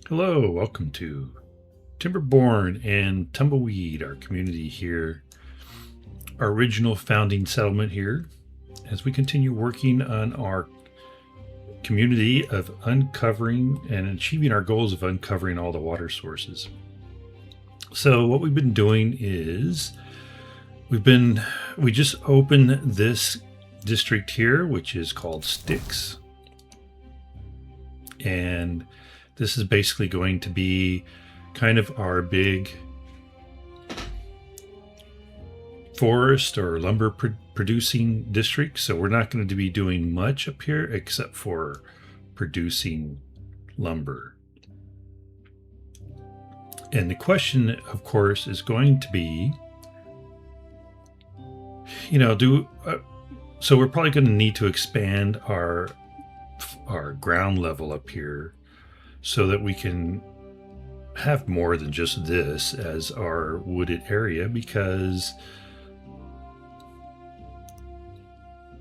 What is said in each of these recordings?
Hello, welcome to Timberborn and Tumbleweed, our community here, our original founding settlement here, as we continue working on our community of uncovering and achieving our goals of uncovering all the water sources. So what we've been doing is we just opened this district here, which is called Sticks. And this is basically going to be kind of our big forest or lumber producing district. So we're not going to be doing much up here except for producing lumber. And the question, of course, is going to be, so we're probably going to need to expand our ground level up here so that we can have more than just this as our wooded area, because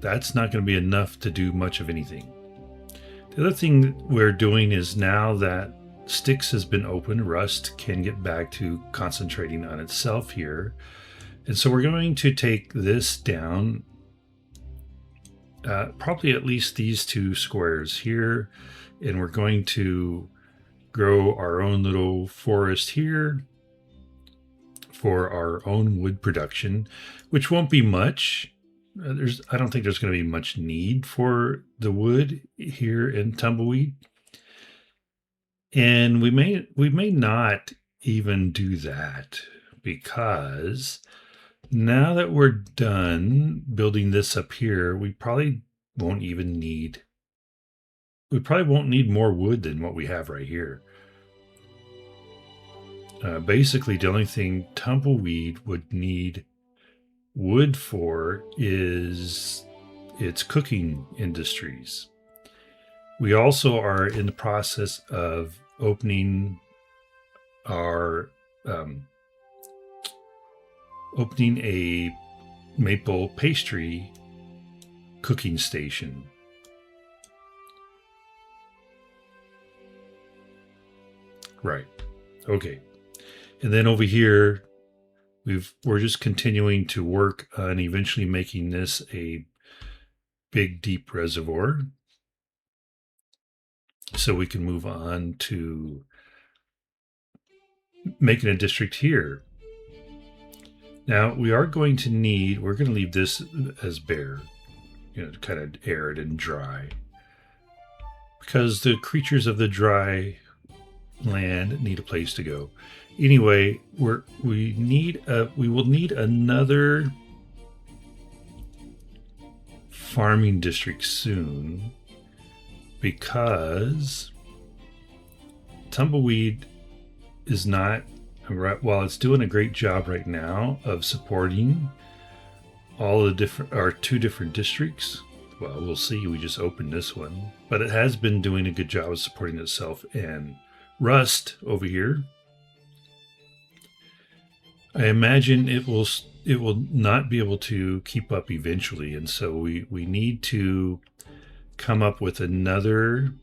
that's not going to be enough to do much of anything. The other thing we're doing is, now that Sticks has been opened, Rust can get back to concentrating on itself here. And so we're going to take this down, probably at least these two squares here, and we're going to grow our own little forest here for our own wood production, which won't be much. I don't think there's going to be much need for the wood here in Tumbleweed. And we may not even do that, because now that we're done building this up here, we probably won't need more wood than what we have right here. Basically, the only thing Tumbleweed would need wood for is its cooking industries. We also are in the process of opening a maple pastry cooking station. Right. Okay. And then over here, we're just continuing to work on eventually making this a big, deep reservoir, so we can move on to making a district here. Now we're going to leave this as bare, kind of arid and dry, because the creatures of the dry land need a place to go. Anyway, we will need another farming district soon, because Tumbleweed is not, while it's doing a great job right now of supporting all our two different districts. Well, we'll see. We just opened this one, but it has been doing a good job of supporting itself. And Rust over here, I imagine it will not be able to keep up eventually, and so we need to come up with another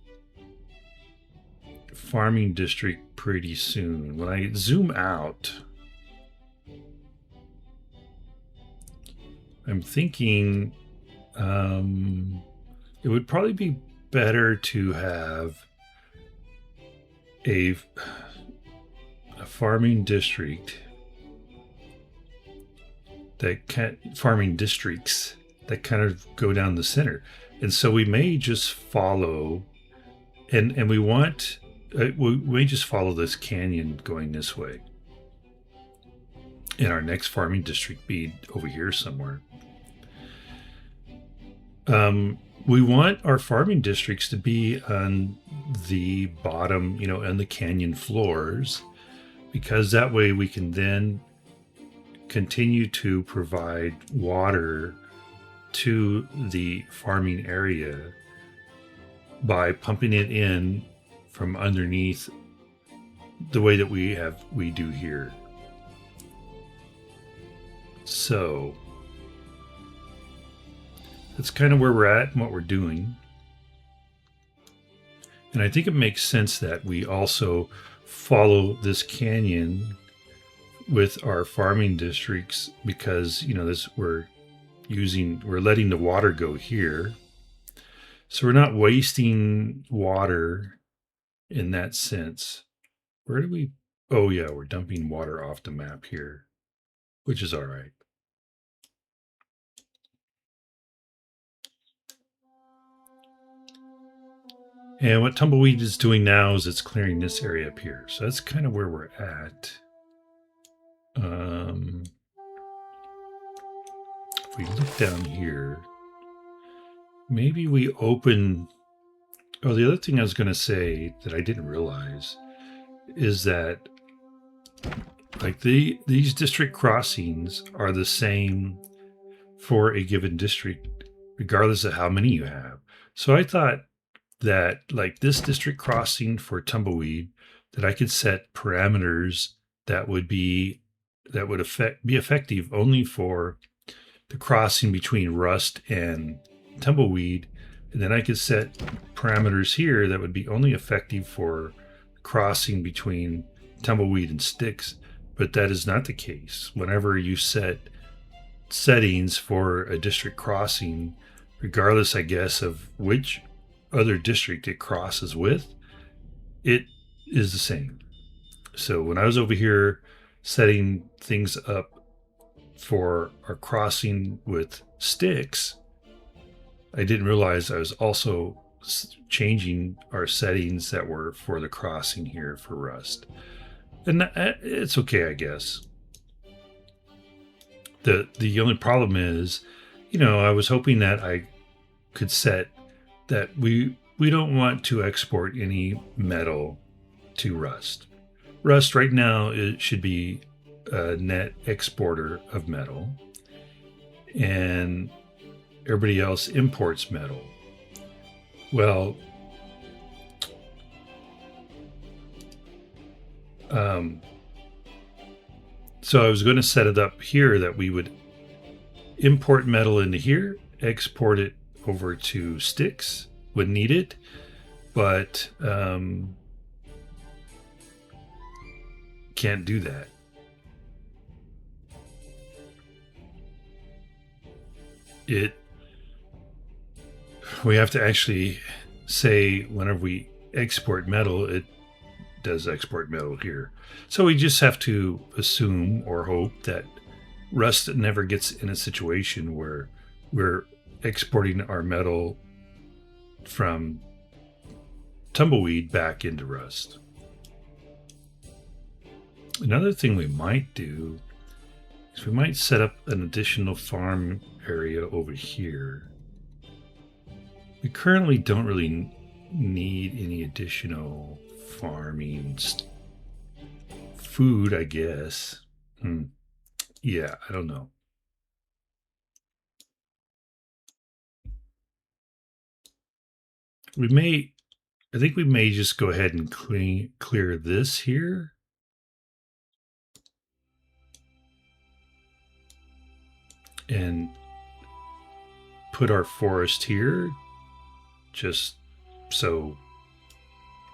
farming district pretty soon. When I zoom out, I'm thinking it would probably be better to have a farming district farming districts that kind of go down the center. And so we may just follow, and we may just follow this canyon going this way, and our next farming district be over here somewhere. We want our farming districts to be on the bottom, and the canyon floors, because that way we can then continue to provide water to the farming area by pumping it in from underneath, the way that we do here. So that's kind of where we're at and what we're doing. And I think it makes sense that we also follow this canyon with our farming districts because, you know, we're letting the water go here. So we're not wasting water in that sense. Where do we? Oh, yeah, we're dumping water off the map here, which is all right. And what Tumbleweed is doing now is it's clearing this area up here. So that's kind of where we're at. If we look down here, maybe we open. Oh, the other thing I was going to say that I didn't realize is that like these district crossings are the same for a given district, regardless of how many you have. So I thought that like this district crossing for Tumbleweed, that I could set parameters that would be effective only for the crossing between Rust and Tumbleweed, and then I could set parameters here that would be only effective for crossing between Tumbleweed and Sticks. But that is not the case. Whenever you set settings for a district crossing, regardless, I guess, of which other district it crosses with, it is the same. So when I was over here setting things up for our crossing with Sticks, I didn't realize I was also changing our settings that were for the crossing here for Rust. And it's okay, I guess. The only problem is, you know, I was hoping that I could set that we don't want to export any metal to Rust. Rust right now, it should be a net exporter of metal, and everybody else imports metal. Well, so I was going to set it up here that we would import metal into here, export it over to Sticks when needed, but can't do that. We have to actually say whenever we export metal, it does export metal here. So we just have to assume or hope that Rust never gets in a situation where we're exporting our metal from Tumbleweed back into Rust. Another thing we might do is we might set up an additional farm area over here. We currently don't really need any additional farming food, I guess. Yeah, I don't know. I think we may just go ahead and clear this here. And put our forest here, just so,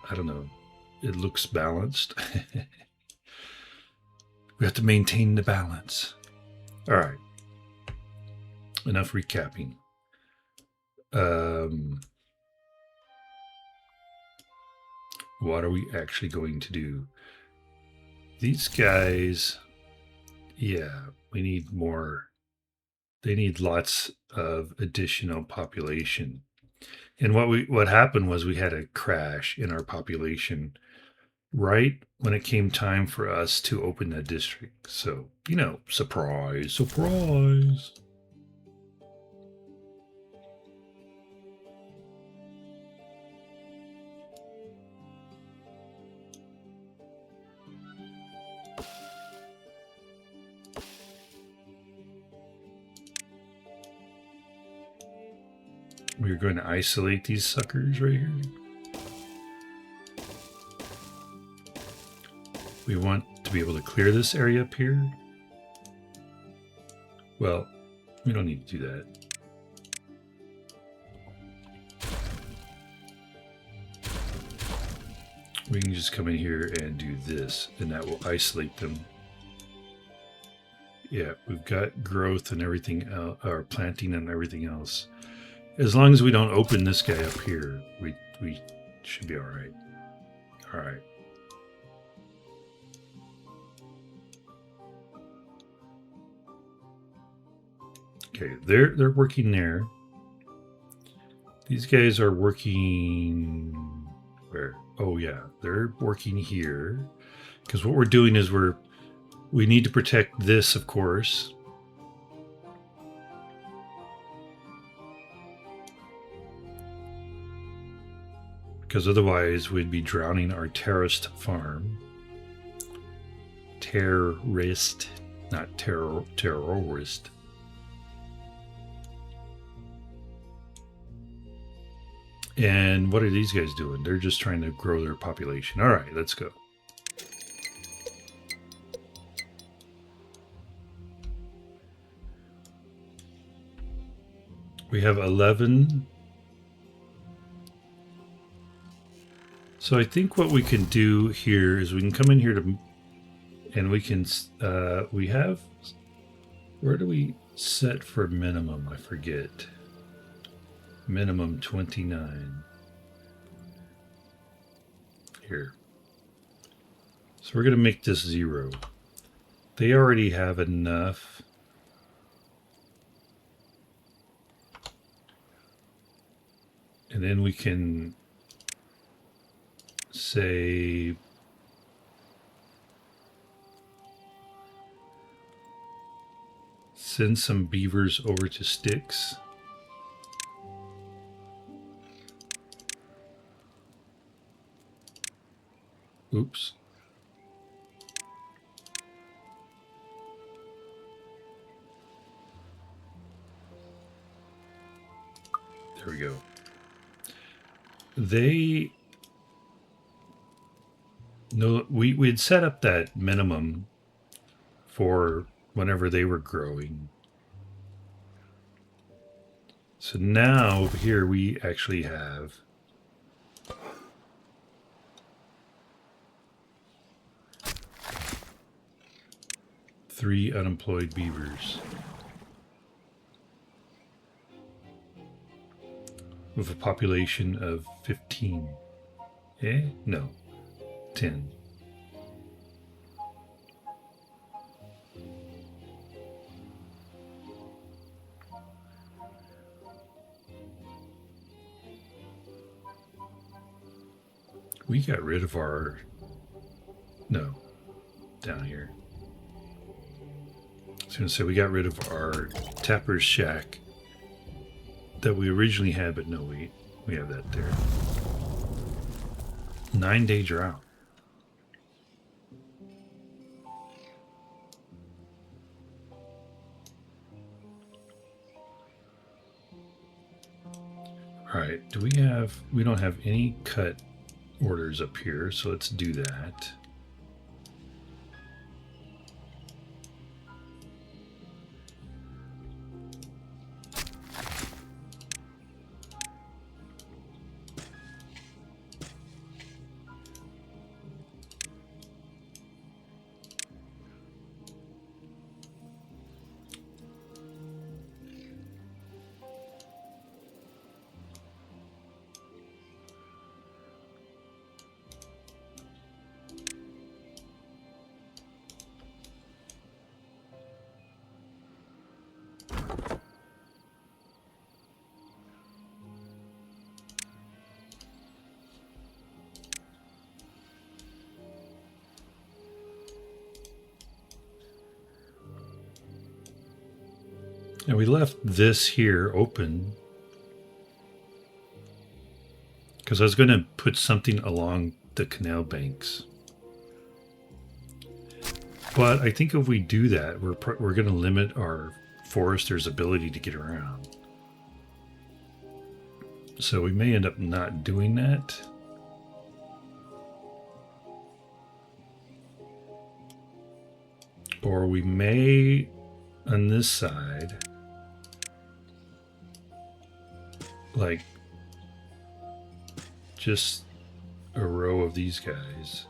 I don't know, it looks balanced. We have to maintain the balance. All right. Enough recapping. What are we actually going to do? These guys, yeah, we need more. They need lots of additional population. And what happened was we had a crash in our population right when it came time for us to open that district. So, you know, surprise, surprise. We're going to isolate these suckers right here. We want to be able to clear this area up here. Well, we don't need to do that. we can just come in here and do this, and that will isolate them. Yeah, we've got growth and everything else, or planting and everything else. As long as we don't open this guy up here, we should be all right. All right. Okay, they're working there. These guys are working where? Oh yeah, they're working here. Because what we're doing is we need to protect this, of course. Because otherwise we'd be drowning our terrorist farm. Terrorist, not terrorist. And what are these guys doing? They're just trying to grow their population. All right, let's go. We have 11. So I think what we can do here is we can come in here and we can, we have, where do we set for minimum? I forget. Minimum 29. Here. So we're going to make this 0. They already have enough. And then we can say send some beavers over to Sticks. Oops. There we go. We'd set up that minimum for whenever they were growing. So now over here we actually have three unemployed beavers with a population of 15. No, 10. We got rid of our, no, down here. I was going to say we got rid of our tapper's shack that we originally had, but no, we have that there. 9-day drought. All right, we don't have any cut orders up here, so let's do that. And we left this here open because I was going to put something along the canal banks. But I think if we do that, we're going to limit our foresters' ability to get around. So we may end up not doing that. Or we may, on this side, like just a row of these guys.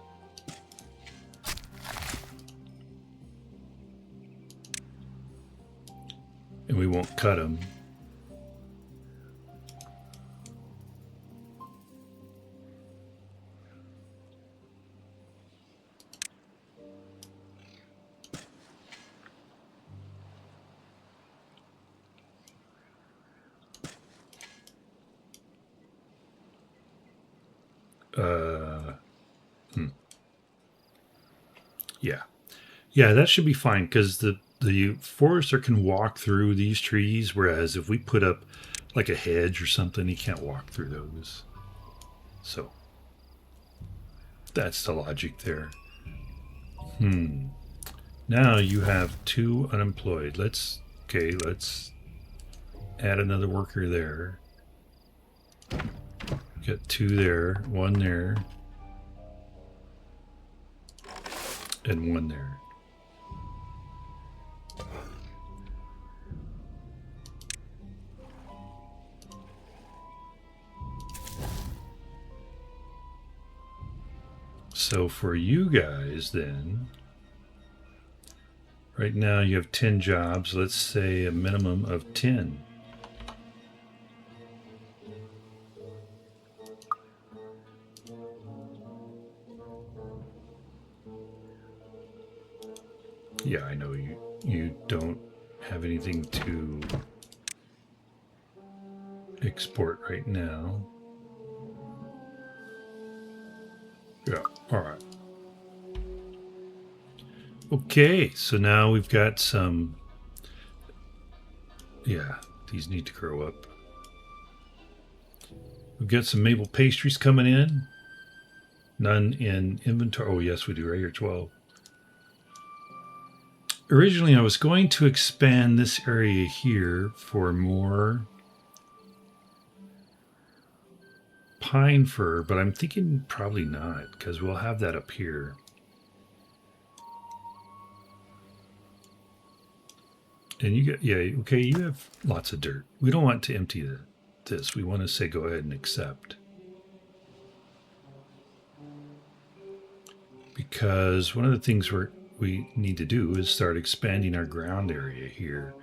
And we won't cut them. Yeah, that should be fine because the forester can walk through these trees, whereas if we put up like a hedge or something, he can't walk through those. So that's the logic there. Now you have 2 unemployed. Let's add another worker there. Got 2 there, 1 there, and 1 there. So for you guys then, right now you have 10 jobs. Let's say a minimum of 10. Yeah, I know you don't have anything to export right now. Yeah, all right. Okay, so now we've got some, yeah, these need to grow up. We've got some maple pastries coming in. None in inventory. Oh, yes, we do right here, 12. Originally, I was going to expand this area here for more pine fir, but I'm thinking probably not because we'll have that up here. And you get, yeah, okay, you have lots of dirt. We don't want to empty this. We want to say go ahead and accept. Because one of the things we need to do is start expanding our ground area here.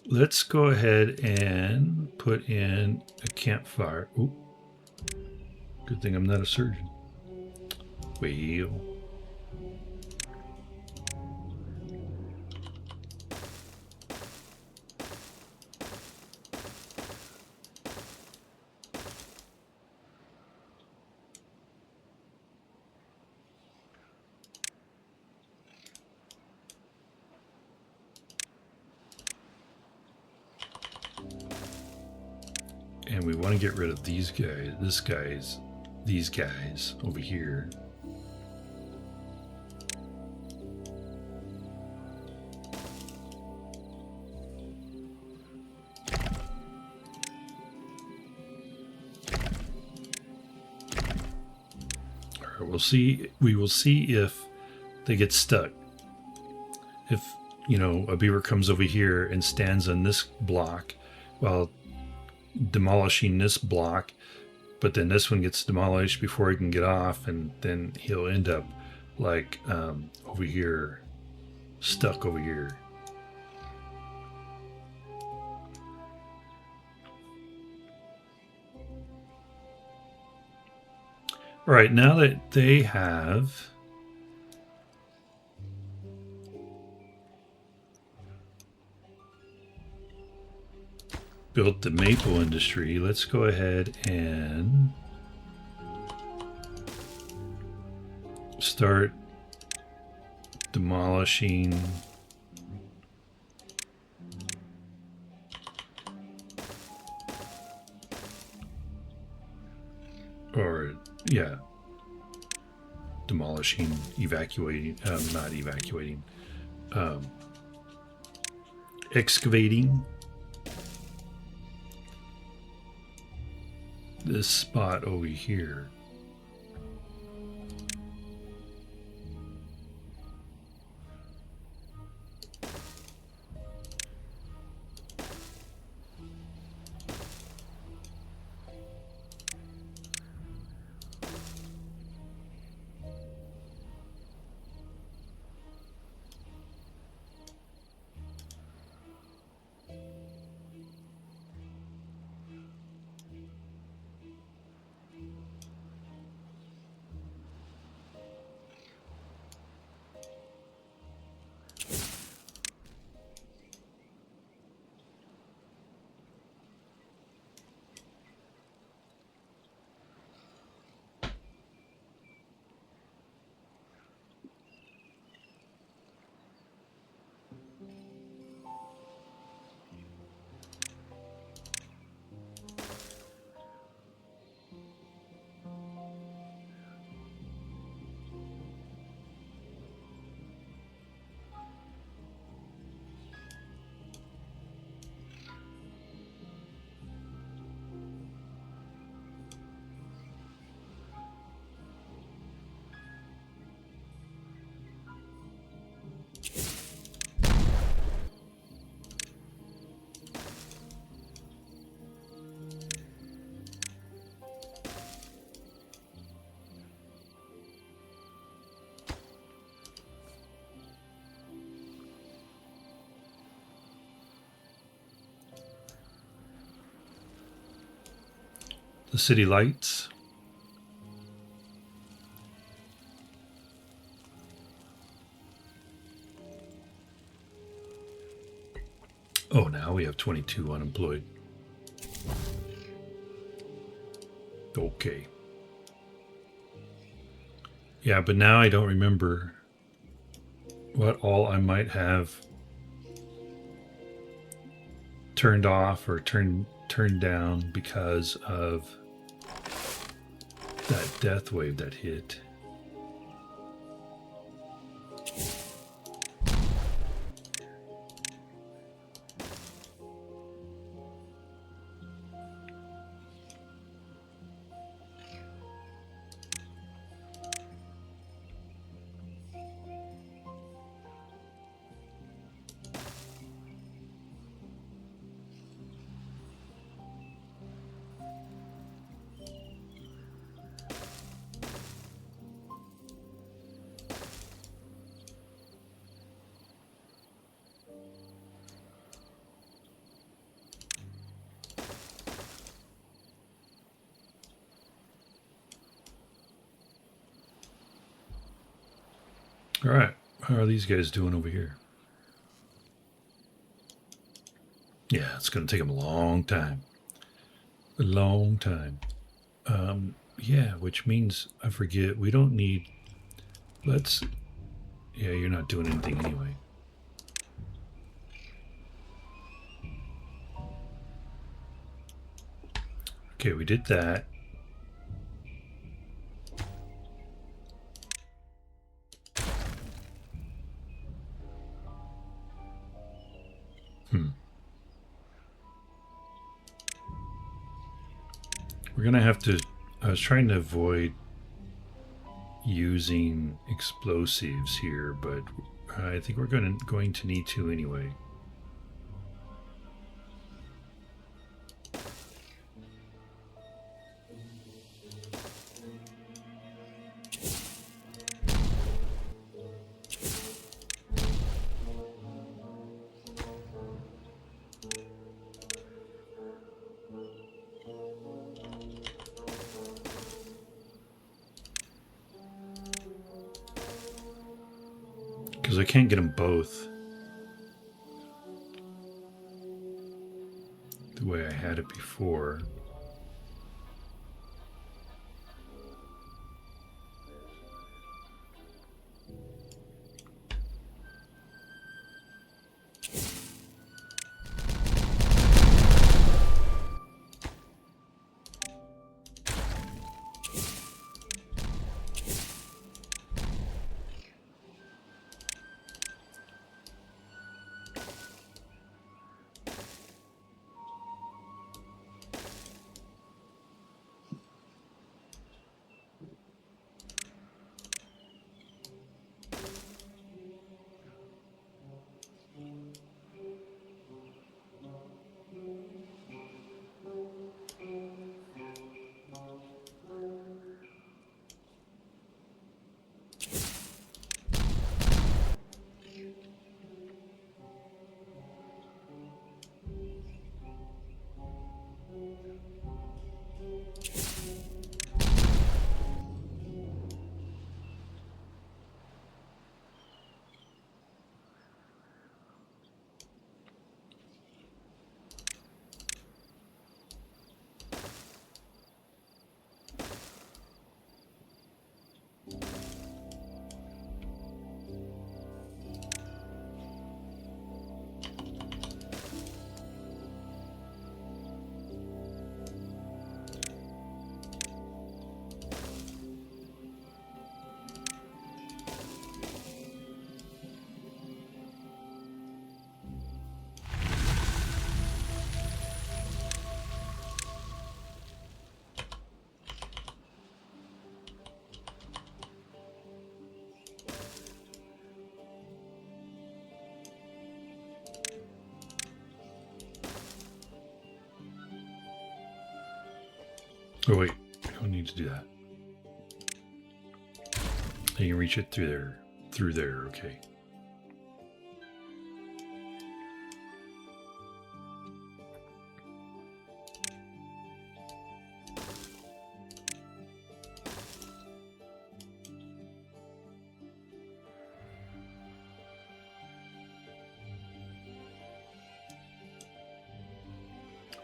Let's go ahead and put in a campfire. Ooh, good thing I'm not a surgeon. Well, and we want to get rid of these guys, these guys over here. All right, we will see if they get stuck. If, a beaver comes over here and stands on this block while demolishing this block, but then this one gets demolished before he can get off, and then he'll end up like over here, stuck over here. All right, now that they have built the maple industry, let's go ahead and start demolishing demolishing, evacuating, not evacuating, excavating this spot over here. the city lights. Oh, now we have 22 unemployed. Okay. Yeah, but now I don't remember what all I might have turned off or turned down because of that death wave that hit. All right, how are these guys doing over here? Yeah, it's going to take them a long time. A long time. Yeah, which means I forget we don't need. Let's. Yeah, you're not doing anything anyway. Okay, we did that. We're gonna have to. I was trying to avoid using explosives here, but I think we're going to need to anyway. Because I can't get them both the way I had it before. Oh wait, I don't need to do that. You can reach it through there. Through there, okay.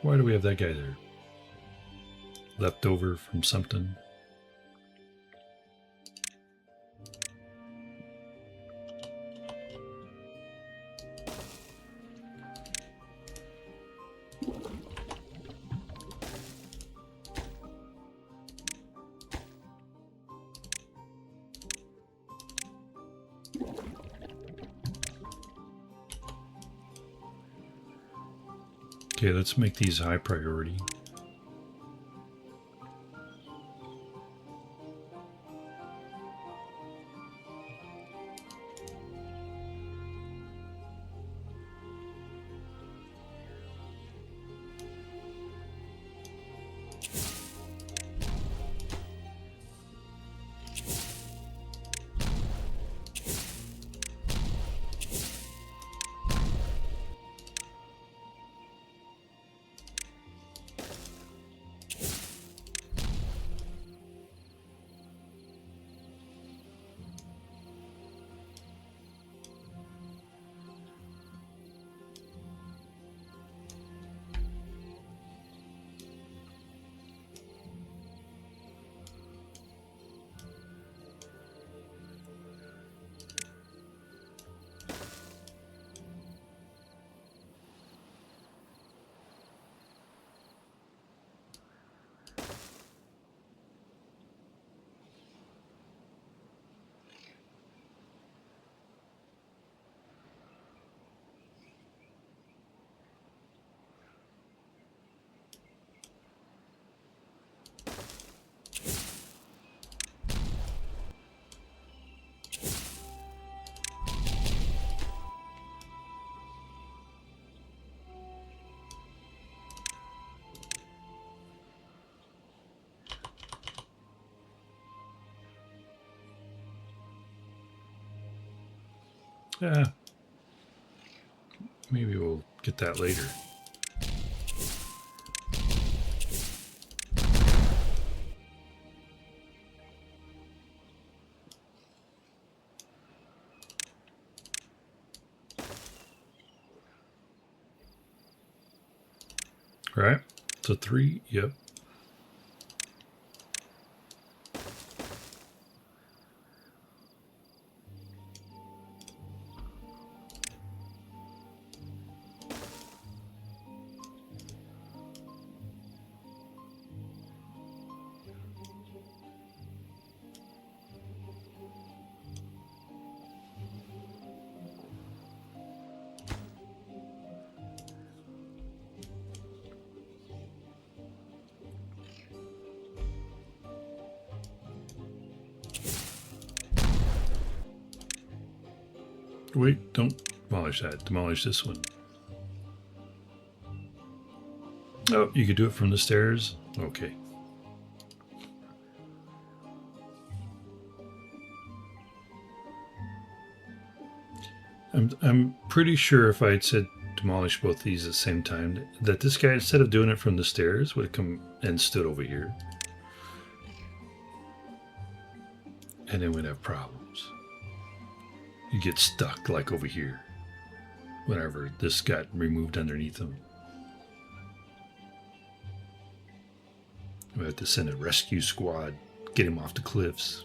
Why do we have that guy there? Left over from something. Okay, let's make these high priority. Yeah, maybe we'll get that later. Right? So 3, yep. Wait, don't demolish that. Demolish this one. Oh, you could do it from the stairs? Okay. I'm pretty sure if I had said demolish both these at the same time, that this guy, instead of doing it from the stairs, would have come and stood over here. And then we'd have problems. You get stuck like over here whenever this got removed underneath him. We have to send a rescue squad, get him off the cliffs.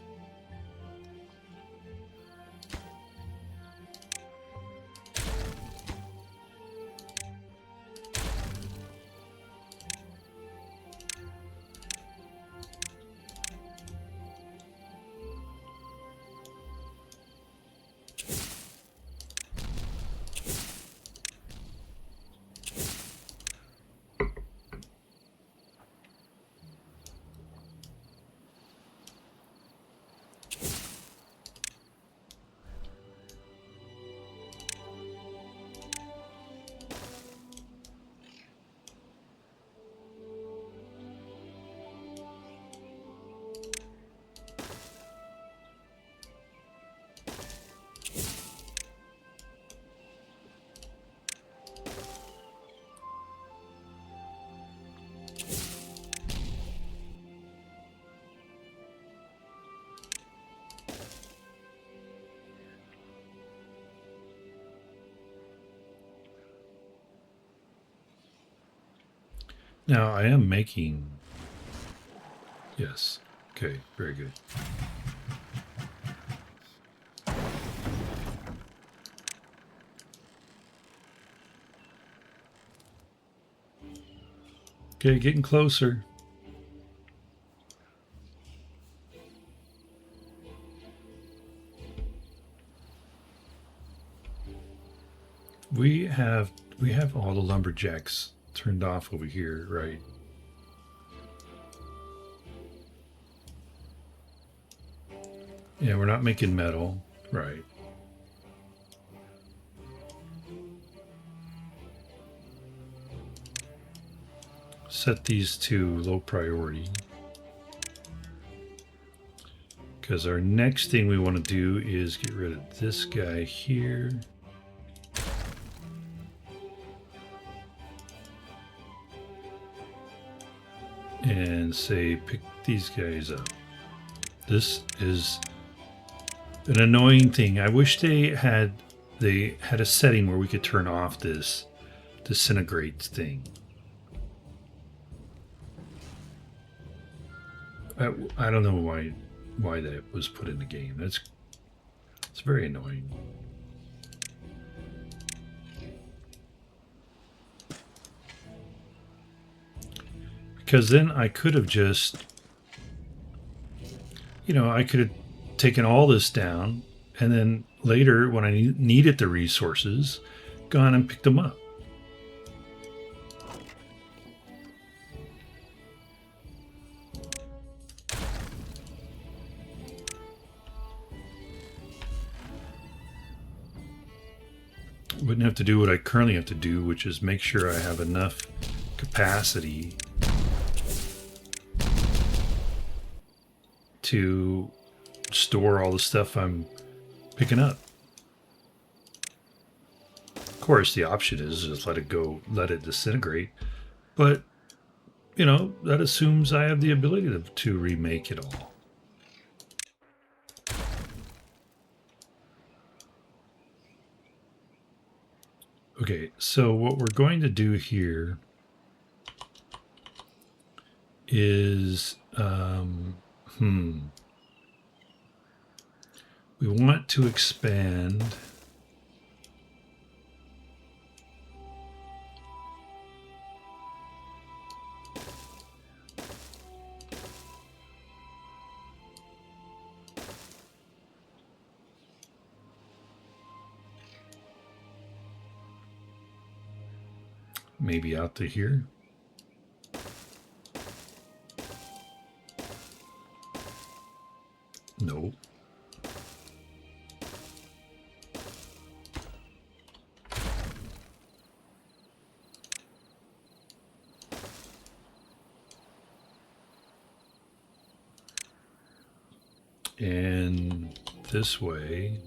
Now I am making. Yes. Okay. Very good. Okay, getting closer. We have all the lumberjacks turned off over here, right? Yeah, we're not making metal, right? Set these to low priority. Because our next thing we want to do is get rid of this guy here. And say pick these guys up. This is an annoying thing. I wish they had a setting where we could turn off this disintegrate thing. I don't know why that was put in the game. It's very annoying. Because then I could have just, I could have taken all this down, and then later when I needed the resources, gone and picked them up. Wouldn't have to do what I currently have to do, which is make sure I have enough capacity to store all the stuff I'm picking up. Of course, the option is just let it go, let it disintegrate. But, that assumes I have the ability to remake it all. Okay, so what we're going to do here is, we want to expand maybe out to here. No. And this way.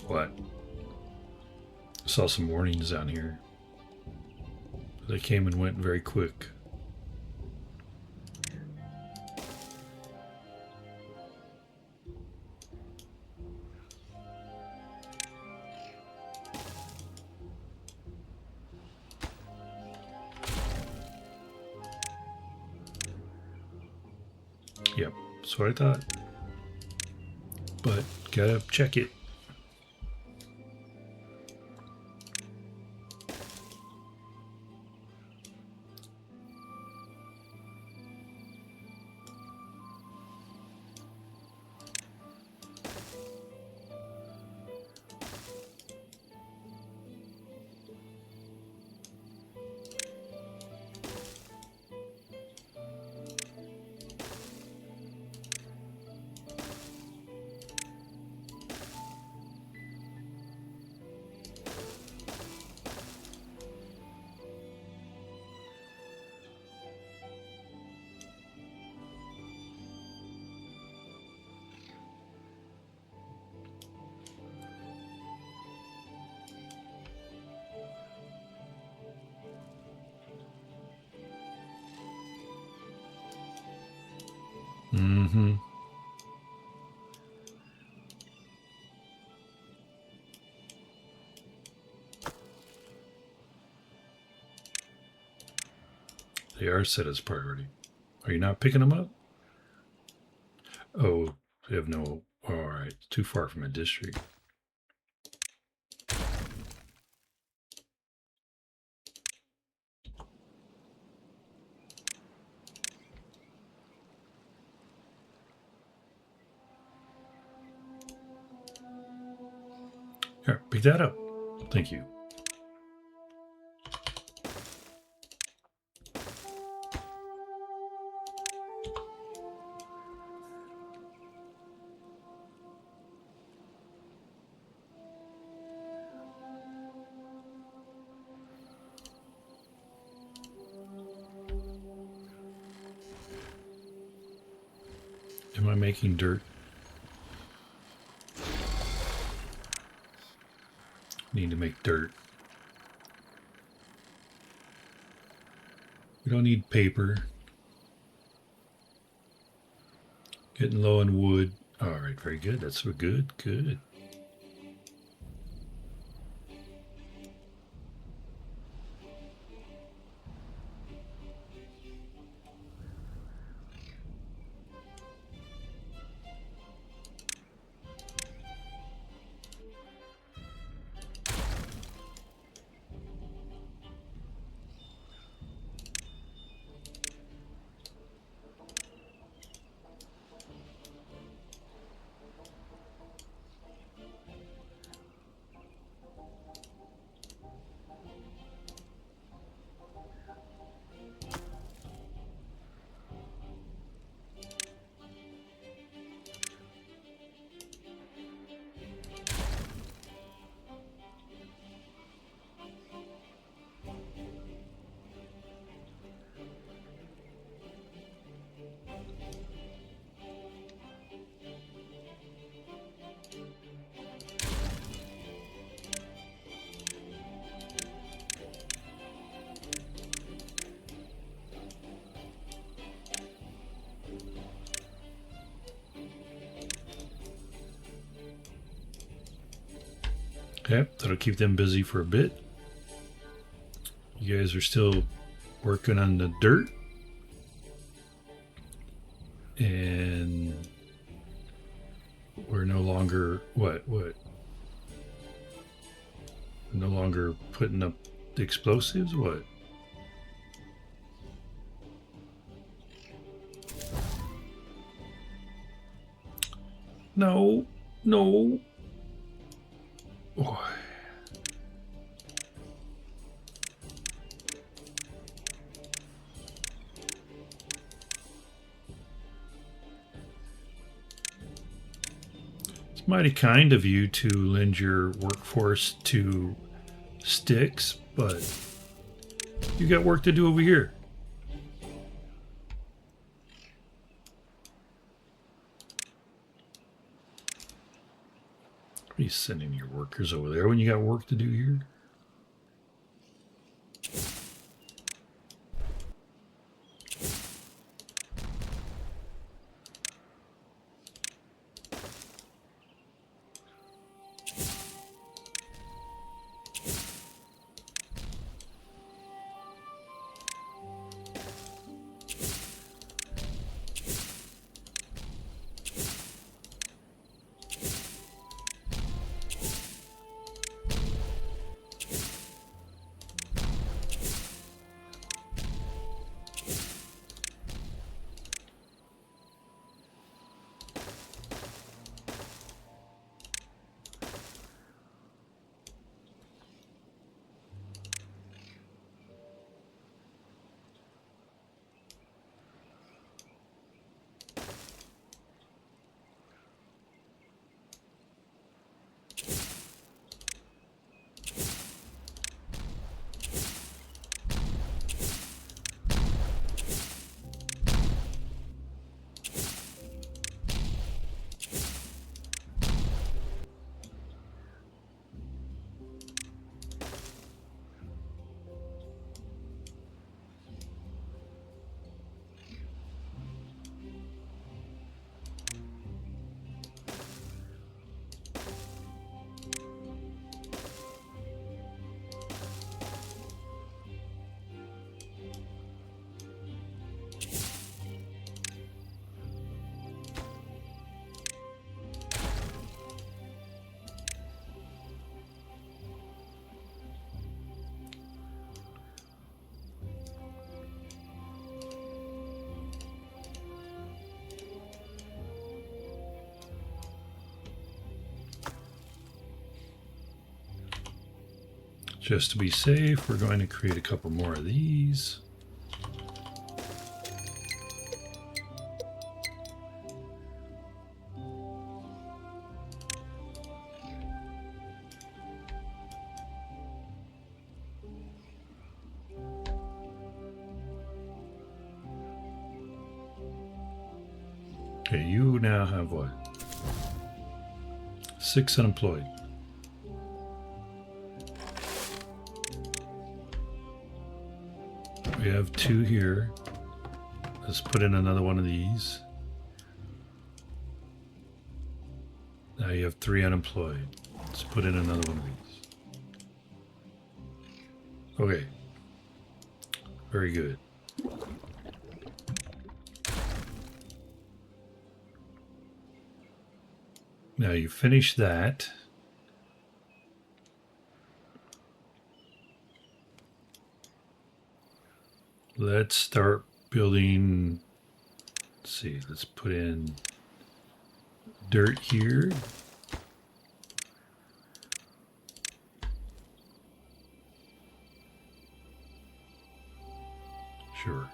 What? Saw some warnings down here. They came and went very quick. Yep, that's what I thought. But gotta check it. Mm-hmm. They are set as priority. Are you not picking them up? Oh, they have no. All right, too far from a district. Here, pick that up. Thank you. Am I making dirt? Need to make dirt. We don't need paper. Getting low on wood. All right, very good. That's good. Good. Yep, that'll keep them busy for a bit. You guys are still working on the dirt. And we're no longer what? No longer putting up the explosives? What? No. No. Oh. It's mighty kind of you to lend your workforce to sticks, but you got work to do over here. Are you sending your workers over there when you got work to do here? Just to be safe, we're going to create a couple more of these. Okay, you now have what? 6 unemployed. We have 2 here. Let's put in another one of these. Now you have 3 unemployed. Let's put in another one of these. Okay. Very good. Now you finish that. Let's start building. Let's see, let's put in dirt here. Sure.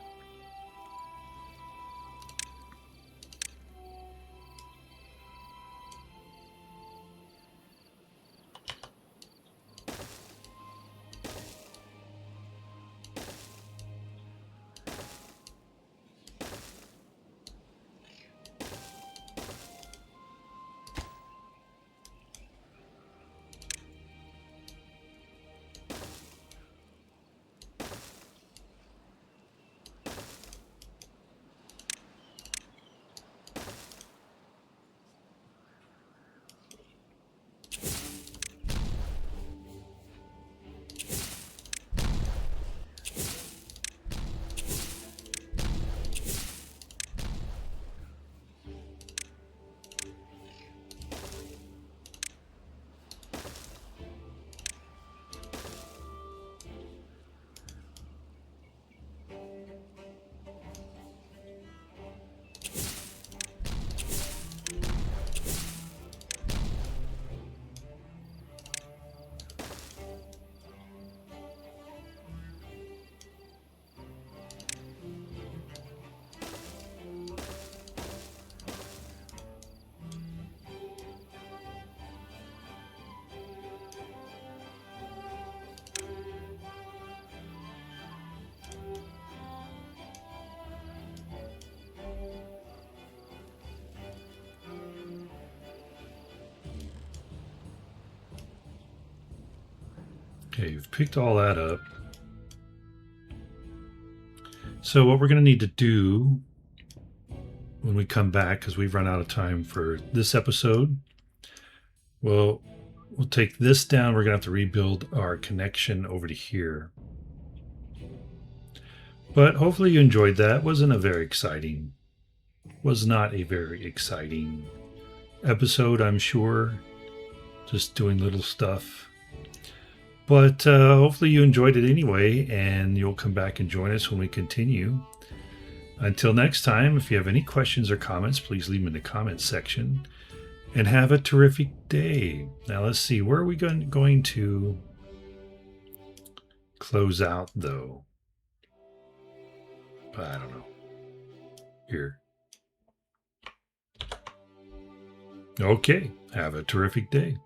Okay, you've picked all that up. So what we're going to need to do when we come back, because we've run out of time for this episode, well, we'll take this down. We're going to have to rebuild our connection over to here. But hopefully you enjoyed that. Was not a very exciting episode, I'm sure. Just doing little stuff. But hopefully you enjoyed it anyway, and you'll come back and join us when we continue. Until next time, if you have any questions or comments, please leave them in the comments section. And have a terrific day. Now let's see, where are we going to close out, though? I don't know. Here. Okay, have a terrific day.